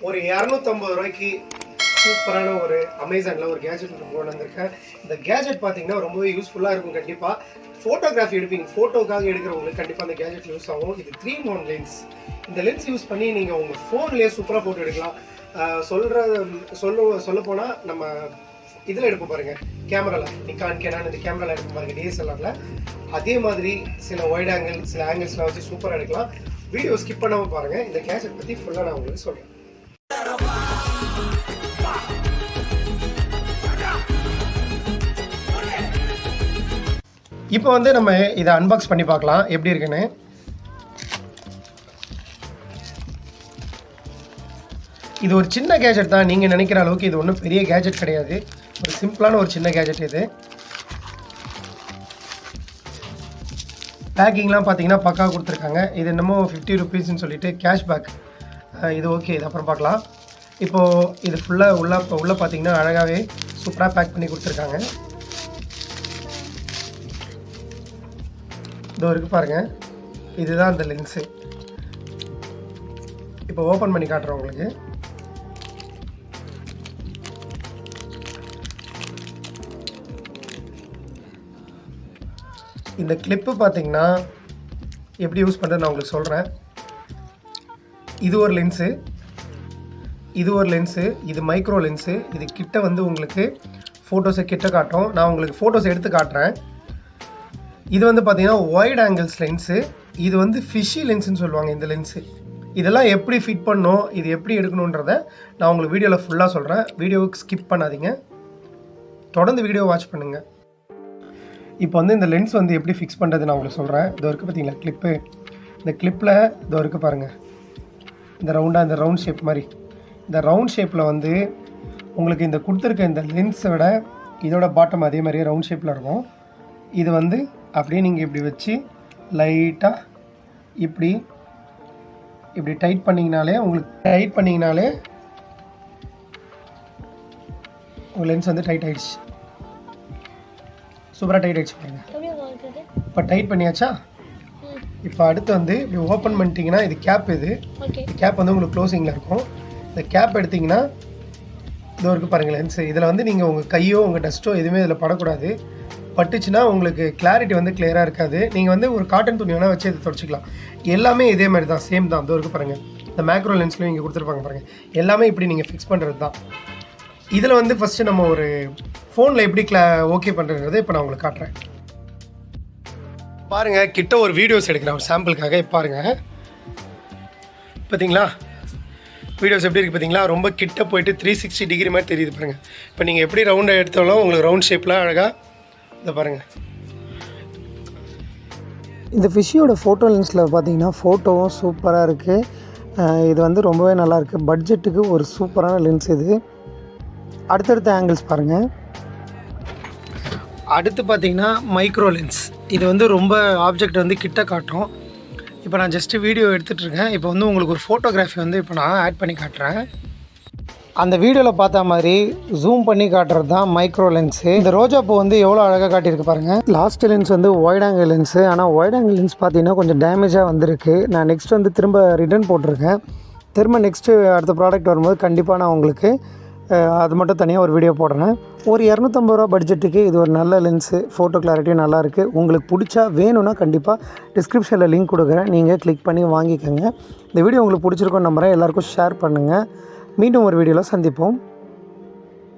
ஒரு 250 ரூபாய்க்கு சூப்பரான ஒரு அமேசானில் ஒரு கேஜெட் கொண்டு வந்திருக்கேன். இந்த கேஜெட் பார்த்தீங்கன்னா ரொம்பவே யூஸ்ஃபுல்லாக இருக்கும். கண்டிப்பாக ஃபோட்டோகிராஃபி எடுப்பீங்க, ஃபோட்டோக்காக எடுக்கிறவங்களுக்கு கண்டிப்பாக அந்த கேஜெட் யூஸ் ஆகும். இது 3-in-1 லென்ஸ். இந்த லென்ஸ் யூஸ் பண்ணி நீங்கள் உங்கள் ஃபோன்லேயே சூப்பராக ஃபோட்டோ எடுக்கலாம். சொல்ல போனால் நம்ம இதில் எடுப்போம் பாருங்கள், கேமராவில் நிக்கான் கேனான் இந்த கேமராவில் எடுப்போம் பாருங்கள் டிஎஸ்எல்ஆரில். அதே மாதிரி சில ஒயிட் ஆங்கிள் சில ஆங்கிள்ஸ்லாம் வச்சு சூப்பராக எடுக்கலாம். வீடியோ ஸ்கிப் பண்ணாமல் பாருங்கள். இந்த கேஜெட் பற்றி ஃபுல்லாக நான் உங்களுக்கு சொல்கிறேன். இப்போ வந்து நம்ம இதை அன்பாக்ஸ் பண்ணி பார்க்கலாம் எப்படி இருக்குன்னு. இது ஒரு சின்ன கேஜெட் தான், நீங்கள் நினைக்கிற அளவுக்கு இது ஒன்றும் பெரிய கேஜெட் கிடையாது. ஒரு சிம்பிளான ஒரு சின்ன கேஜெட் இது. பேக்கிங்லாம் பார்த்தீங்கன்னா பக்கா கொடுத்துருக்காங்க. இது என்னமோ 50 ரூபீஸ்ன்னு சொல்லிட்டு கேஷ்பேக். இது ஓகே, இது அப்புறம் பார்க்கலாம். இப்போது இது ஃபுல்லாக உள்ளே பார்த்தீங்கன்னா அழகாகவே சூப்பராக பேக் பண்ணி கொடுத்துருக்காங்க. இதோ இருக்குது பாருங்கள், இதுதான் அந்த லென்ஸு. இப்போ ஓப்பன் பண்ணி காட்டுறேன் உங்களுக்கு. இந்த கிளிப்பு பார்த்தீங்கன்னா எப்படி யூஸ் பண்ணுறது நான் உங்களுக்கு சொல்கிறேன். இது ஒரு லென்ஸு, இது ஒரு லென்ஸு, இது மைக்ரோ லென்ஸு. இது கிட்ட வந்து உங்களுக்கு ஃபோட்டோஸை கிட்ட காட்டும். நான் உங்களுக்கு ஃபோட்டோஸ் எடுத்து காட்டுறேன். இது வந்து பார்த்தீங்கன்னா ஒயிட் ஆங்கிள்ஸ் லென்ஸு. இது வந்து ஃபிஷி லென்ஸுன்னு சொல்லுவாங்க இந்த லென்ஸு. இதெல்லாம் எப்படி ஃபிட் பண்ணணும், இது எப்படி எடுக்கணுன்றதை நான் உங்களுக்கு வீடியோவில் ஃபுல்லாக சொல்கிறேன். வீடியோவுக்கு ஸ்கிப் பண்ணாதீங்க, தொடர்ந்து வீடியோ வாட்ச் பண்ணுங்கள். இப்போ வந்து இந்த லென்ஸ் வந்து எப்படி ஃபிக்ஸ் பண்ணுறது நான் உங்களுக்கு சொல்கிறேன். இதோ இருக்குது பார்த்தீங்களா கிளிப்பு. இந்த கிளிப்பில் இதோ இருக்குது பாருங்கள், இந்த ரவுண்டாக இந்த ரவுண்ட் ஷேப் மாதிரி. இந்த ரவுண்ட் ஷேப்பில் வந்து உங்களுக்கு இந்த கொடுத்துருக்க இந்த லென்ஸை விட இதோட பாட்டம் அதே மாதிரியே ரவுண்ட் ஷேப்பில் இருக்கும். இது வந்து அப்படியே நீங்கள் இப்படி வச்சு லைட்டாக இப்படி டைட் பண்ணிங்கனாலே உங்கள் லென்ஸ் வந்து டைட் ஆகிடுச்சு. சூப்பராக டைட் ஆகிடுச்சு பாருங்க. இப்போ டைட் பண்ணியாச்சா? இப்போ அடுத்து வந்து இப்படி ஓப்பன் பண்ணிட்டீங்கன்னா இது கேப். இது கேப் வந்து உங்களுக்கு க்ளோசிங்கில் இருக்கும். இந்த கேப் எடுத்திங்கன்னா இதோ இருக்குது பாருங்கள் லென்ஸு. இதில் வந்து நீங்கள் உங்கள் கையோ உங்கள் டஸ்ட்டோ எதுவுமே இதில் படக்கூடாது. பட்டுச்சுன்னா உங்களுக்கு கிளாரிட்டி வந்து கிளியராக இருக்காது. நீங்கள் வந்து ஒரு காட்டன் துணி வேணால் வச்சு இதை தொடச்சிக்கலாம். எல்லாமே இதே மாதிரி தான், சேம் தான். இதோ இருக்குது பாருங்கள், இந்த மேக்ரோ லென்ஸ்லையும் இங்கே கொடுத்துருப்பாங்க பாருங்கள். எல்லாமே இப்படி நீங்கள் ஃபிக்ஸ் பண்ணுறது தான். இதில் வந்து ஃபஸ்ட்டு நம்ம ஒரு ஃபோனில் எப்படி ஓகே பண்ணுறதுங்கிறத இப்போ நான் உங்களுக்கு காட்டுறேன். பாருங்கள், கிட்ட ஒரு வீடியோஸ் எடுக்கிறேன் ஒரு சாம்பிளுக்காக. பாருங்கள் பார்த்தீங்களா வீடியோஸ் எப்படி இருக்குது பார்த்தீங்களா? ரொம்ப கிட்ட போயிட்டு 360 டிகிரி மாதிரி தெரியுது பாருங்கள். இப்போ நீங்கள் எப்படி ரவுண்டாக எடுத்தாலும் உங்களுக்கு ரவுண்ட் ஷேப்பில் அழகாக இதை பாருங்கள். இந்த ஃபிஷ்ஷியோட ஃபோட்டோ லென்ஸில் பார்த்தீங்கன்னா ஃபோட்டோவும் சூப்பராக இருக்குது. இது வந்து ரொம்பவே நல்லாயிருக்கு. பட்ஜெட்டுக்கு ஒரு சூப்பரான லென்ஸ் இது. அடுத்தடுத்த ஆங்கிள்ஸ் பாருங்கள். அடுத்து பார்த்தீங்கன்னா மைக்ரோ லென்ஸ். இது வந்து ரொம்ப ஆப்ஜெக்ட் வந்து கிட்ட காட்டும். இப்போ நான் ஜஸ்ட்டு வீடியோ எடுத்துகிட்ருக்கேன். இப்போ வந்து உங்களுக்கு ஒரு ஃபோட்டோகிராஃபி வந்து இப்போ நான் ஆட் பண்ணி காட்டுறேன். அந்த வீடியோவில் பார்த்த மாதிரி ஜூம் பண்ணி காட்டுறது தான் மைக்ரோ லென்ஸு. இந்த ரோஜா பூ வந்து எவ்வளோ அழகாக காட்டியிருக்கு பாருங்கள். லாஸ்ட் லென்ஸ் வந்து ஒயிட் ஆங்கிள் லென்ஸு. ஆனால் ஒயிட் ஆங்கிள் லென்ஸ் பார்த்தீங்கன்னா கொஞ்சம் டேமேஜாக வந்திருக்கு. நான் நெக்ஸ்ட் வந்து திரும்ப ரிட்டர்ன் போட்டிருக்கேன். திரும்ப நெக்ஸ்ட்டு அடுத்த ப்ராடக்ட் வரும்போது கண்டிப்பாக நான் உங்களுக்கு அது மட்டும் தனியாக ஒரு வீடியோ போடுறேன். ஒரு 250 ரூபா பட்ஜெட்டுக்கு இது ஒரு நல்ல லென்ஸு. ஃபோட்டோ கிளாரிட்டியும் நல்லாயிருக்கு. உங்களுக்கு பிடிச்சா வேணும்னா கண்டிப்பாக டிஸ்கிரிப்ஷனில் லிங்க் கொடுக்குறேன், நீங்கள் கிளிக் பண்ணி வாங்கிக்கோங்க. இந்த வீடியோ உங்களுக்கு பிடிச்சிருக்கோன்னு நம்புகிறேன். எல்லாேருக்கும் ஷேர் பண்ணுங்கள். மீண்டும் ஒரு வீடியோவில் சந்திப்போம்.